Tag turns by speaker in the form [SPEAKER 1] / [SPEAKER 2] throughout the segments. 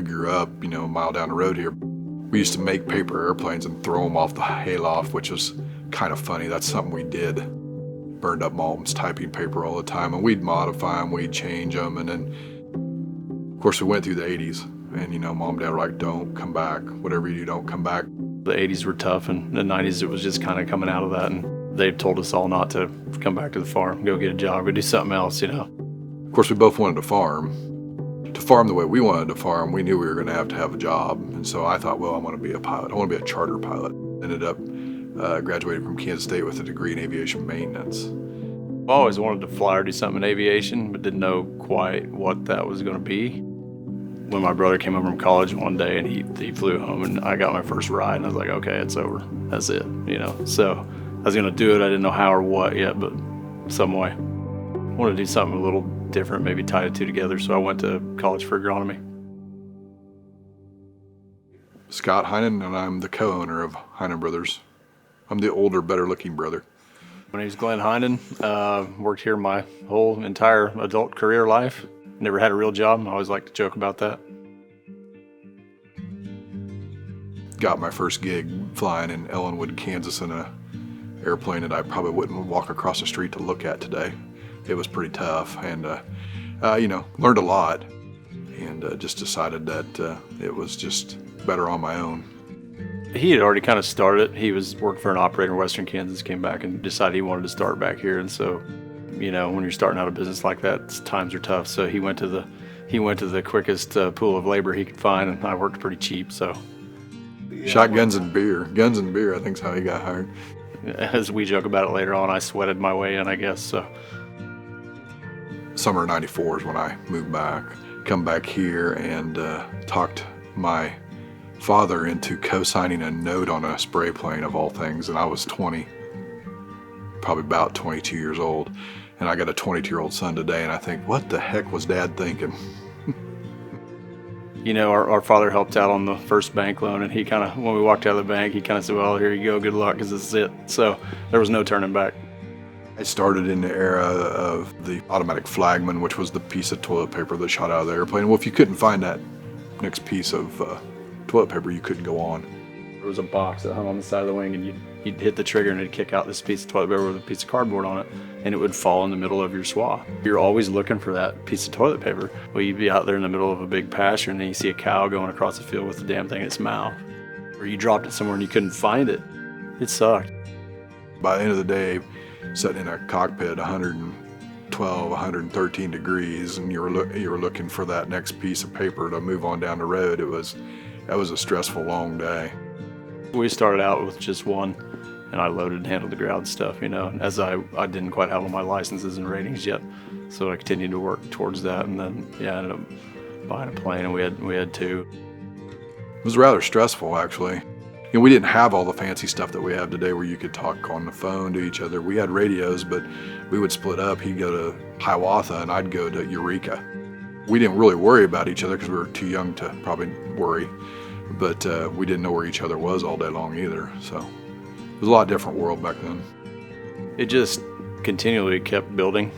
[SPEAKER 1] grew up, a mile down the road here, we used to make paper airplanes and throw them off the hayloft, which was kind of funny. That's something we did. Burned up moms typing paper all the time, and we'd modify them, we'd change them, and then, of course, we went through the 80s, and, Mom and Dad were like, don't come back. Whatever you do, don't come back.
[SPEAKER 2] The 80s were tough, and the 90s, it was just kind of coming out of that, and they told us all not to come back to the farm, go get a job, go do something else,
[SPEAKER 1] Of course, we both wanted to farm. To farm the way we wanted to farm, we knew we were going to have a job. And so I thought, well, I want to be a pilot. I want to be a charter pilot. Ended up graduating from Kansas State with a degree in aviation maintenance.
[SPEAKER 2] I always wanted to fly or do something in aviation, but didn't know quite what that was going to be. When my brother came home from college one day and he flew home and I got my first ride and I was like, okay, it's over. That's it, So I was going to do it. I didn't know how or what yet, but some way. I wanted to do something a little different, maybe tie the two together, so I went to college for agronomy.
[SPEAKER 1] Scott Heinen, and I'm the co-owner of Heinen Brothers. I'm the older, better-looking brother.
[SPEAKER 2] My name's Glenn Heinen. Worked here my whole entire adult career life. Never had a real job. I always like to joke about that.
[SPEAKER 1] Got my first gig flying in Ellenwood, Kansas in a airplane that I probably wouldn't walk across the street to look at today. It was pretty tough, and learned a lot, and just decided that it was just better on my own.
[SPEAKER 2] He had already kind of started. He was working for an operator in Western Kansas, came back and decided he wanted to start back here. And so, when you're starting out a business like that, times are tough. So he went to the quickest pool of labor he could find, and I worked pretty cheap. So
[SPEAKER 1] shotguns and beer, guns and beer. I think is how he got hired.
[SPEAKER 2] As we joke about it later on, I sweated my way in, I guess. So.
[SPEAKER 1] Summer of '94 is when I moved back. Come back here and talked my father into co-signing a note on a spray plane of all things, and I was 20, probably about 22 years old, and I got a 22-year-old son today, and I think, what the heck was Dad thinking?
[SPEAKER 2] Our father helped out on the first bank loan, and he kind of, when we walked out of the bank, he kind of said, well, here you go, good luck, because this is it. So there was no turning back.
[SPEAKER 1] I started in the era of the automatic flagman, which was the piece of toilet paper that shot out of the airplane. Well, if you couldn't find that next piece of toilet paper, you couldn't go on.
[SPEAKER 2] There was a box that hung on the side of the wing, and you'd hit the trigger and it'd kick out this piece of toilet paper with a piece of cardboard on it, and it would fall in the middle of your swath. You're always looking for that piece of toilet paper. Well, you'd be out there in the middle of a big pasture, and then you see a cow going across the field with the damn thing in its mouth. Or you dropped it somewhere and you couldn't find it. It sucked.
[SPEAKER 1] By the end of the day, sitting in a cockpit 112, 113 degrees, and you were looking for that next piece of paper to move on down the road. That was a stressful, long day.
[SPEAKER 2] We started out with just one, and I loaded and handled the ground stuff, as I didn't quite have all my licenses and ratings yet. So I continued to work towards that, and then, I ended up buying a plane, and we had two.
[SPEAKER 1] It was rather stressful, actually. We didn't have all the fancy stuff that we have today where you could talk on the phone to each other. We had radios, but we would split up. He'd go to Hiawatha, and I'd go to Eureka. We didn't really worry about each other because we were too young to probably worry, but we didn't know where each other was all day long either. So it was a lot different world back then.
[SPEAKER 2] It just continually kept building.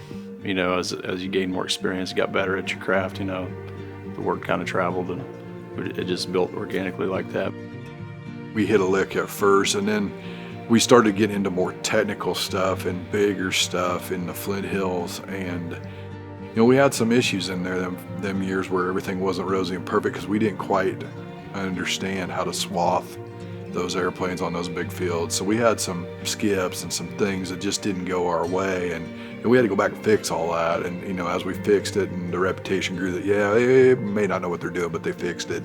[SPEAKER 2] As you gained more experience, you got better at your craft. The word kind of traveled, and it just built organically like that.
[SPEAKER 1] We hit a lick at first, and then we started getting into more technical stuff and bigger stuff in the Flint Hills, and we had some issues in there them years where everything wasn't rosy and perfect because we didn't quite understand how to swath those airplanes on those big fields. So we had some skips and some things that just didn't go our way, and we had to go back and fix all that. And as we fixed it, and the reputation grew that they may not know what they're doing, but they fixed it.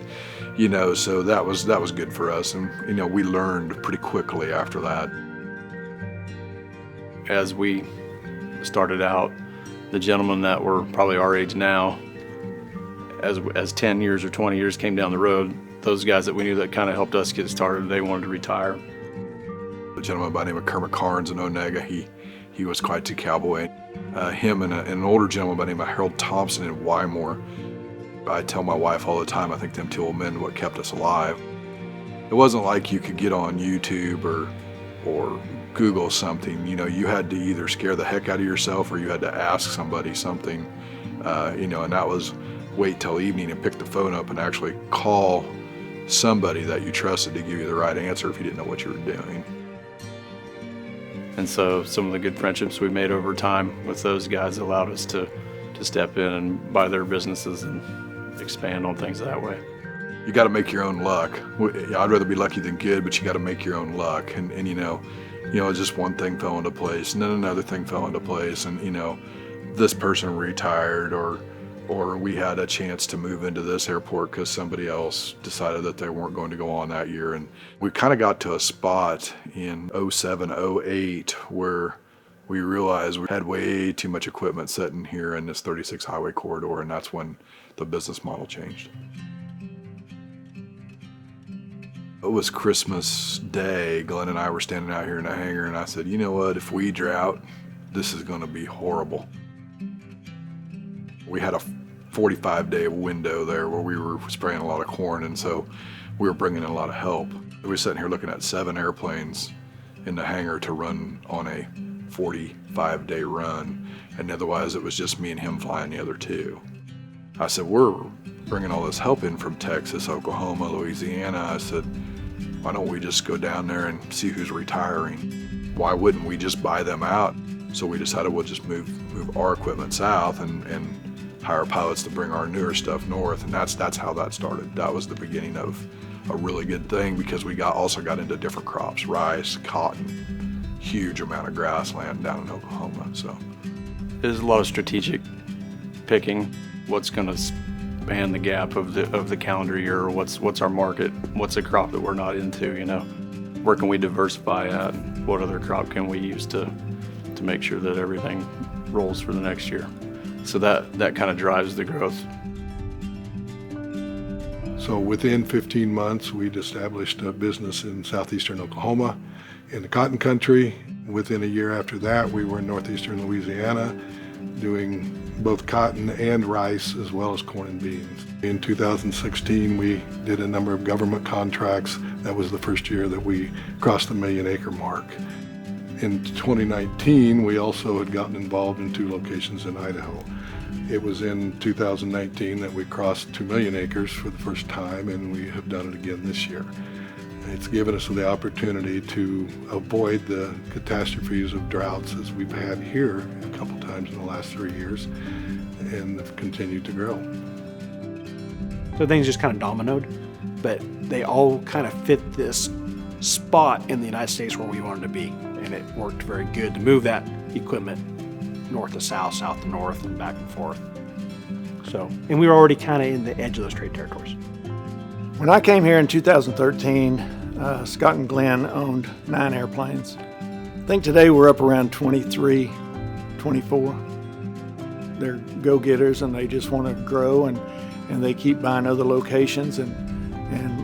[SPEAKER 1] So that was good for us, and we learned pretty quickly after that.
[SPEAKER 2] As we started out, the gentlemen that were probably our age now, as 10 years or 20 years came down the road, those guys that we knew that kind of helped us get started, they wanted to retire.
[SPEAKER 1] A gentleman by the name of Kermit Carnes in Onega, he was quite a cowboy. Him and an older gentleman by the name of Harold Thompson in Wymore. I tell my wife all the time, I think them two old men what kept us alive. It wasn't like you could get on YouTube or Google something. You had to either scare the heck out of yourself or you had to ask somebody something, and that wait till evening and pick the phone up and actually call somebody that you trusted to give you the right answer if you didn't know what you were doing.
[SPEAKER 2] And so some of the good friendships we made over time with those guys allowed us to step in and buy their businesses and expand on things that way.
[SPEAKER 1] You got to make your own luck. I'd rather be lucky than good, but you got to make your own luck. And you know, just one thing fell into place, and then another thing fell into place, and this person retired, or we had a chance to move into this airport because somebody else decided that they weren't going to go on that year. And we kind of got to a spot in 07, 08 where we realized we had way too much equipment sitting here in this 36 highway corridor, and that's when the business model changed. It was Christmas Day. Glenn and I were standing out here in the hangar, and I said, you know what, if we drought, this is going to be horrible. We had a 45-day window there where we were spraying a lot of corn, and so we were bringing in a lot of help. We were sitting here looking at 7 airplanes in the hangar to run on a 45-day run, and otherwise it was just me and him flying the other 2. I said, we're bringing all this help in from Texas, Oklahoma, Louisiana. I said, why don't we just go down there and see who's retiring? Why wouldn't we just buy them out? So we decided we'll just move our equipment south and hire pilots to bring our newer stuff north, and that's how that started. That was the beginning of a really good thing because we also got into different crops, rice, cotton, huge amount of grassland down in Oklahoma. So
[SPEAKER 2] There's a lot of strategic picking. What's going to span the gap of the calendar year? What's our market? What's a crop that we're not into? Where can we diversify at? What other crop can we use to make sure that everything rolls for the next year? So that kind of drives the growth.
[SPEAKER 3] So within 15 months, we'd established a business in southeastern Oklahoma in the cotton country. Within a year after that, we were in northeastern Louisiana doing both cotton and rice as well as corn and beans. In 2016, we did a number of government contracts. That was the first year that we crossed the 1 million acre mark. In 2019, we also had gotten involved in 2 locations in Idaho. It was in 2019 that we crossed 2 million acres for the first time, and we have done it again this year. It's given us the opportunity to avoid the catastrophes of droughts as we've had here a couple times in the last 3 years, and have continued to grow.
[SPEAKER 4] So things just kind of dominoed, but they all kind of fit this spot in the United States where we wanted to be, and it worked very good to move that equipment north to south, south to north, and back and forth. So, and we were already kind of in the edge of those trade territories.
[SPEAKER 5] When I came here in 2013, Scott and Glenn owned 9 airplanes. I think today we're up around 23, 24. They're go-getters, and they just want to grow, and they keep buying other locations and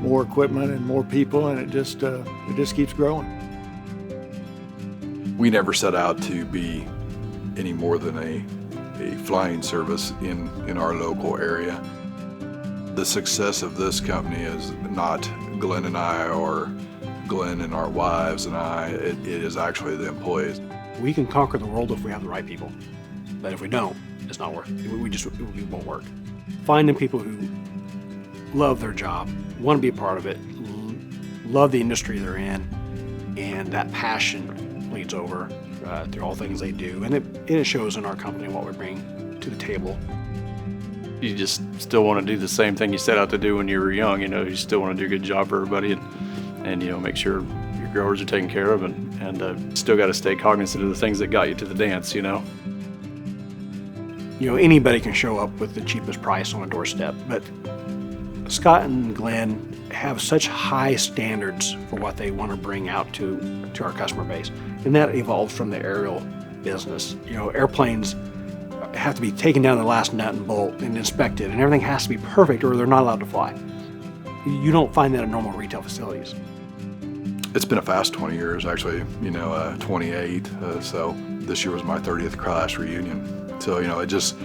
[SPEAKER 5] more equipment and more people, and it just keeps growing.
[SPEAKER 1] we never set out to be any more than a flying service in our local area. The success of this company is not Glenn and I or Glenn and our wives and I, it is actually the employees.
[SPEAKER 4] We can conquer the world if we have the right people, but if we don't, it's not worth it. We won't work. Finding people who love their job, want to be a part of it, love the industry they're in, and that passion leads over through all things they do, and it shows in our company what we bring to the table.
[SPEAKER 2] You just still want to do the same thing you set out to do when you were young. You still want to do a good job for everybody and make sure your growers are taken care of, and still got to stay cognizant of the things that got you to the dance.
[SPEAKER 4] Anybody can show up with the cheapest price on a doorstep, but Scott and Glenn have such high standards for what they want to bring out to our customer base, and that evolves from the aerial business. Airplanes have to be taken down to the last nut and bolt and inspected, and everything has to be perfect or they're not allowed to fly. You don't find that in normal retail facilities.
[SPEAKER 1] It's been a fast 20 years, actually, 28. So this year was my 30th class reunion. So, it just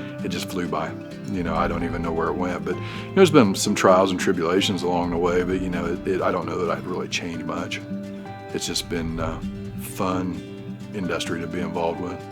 [SPEAKER 1] flew by. I don't even know where it went, but there's been some trials and tribulations along the way, but I don't know that I've really changed much. It's just been fun industry to be involved with.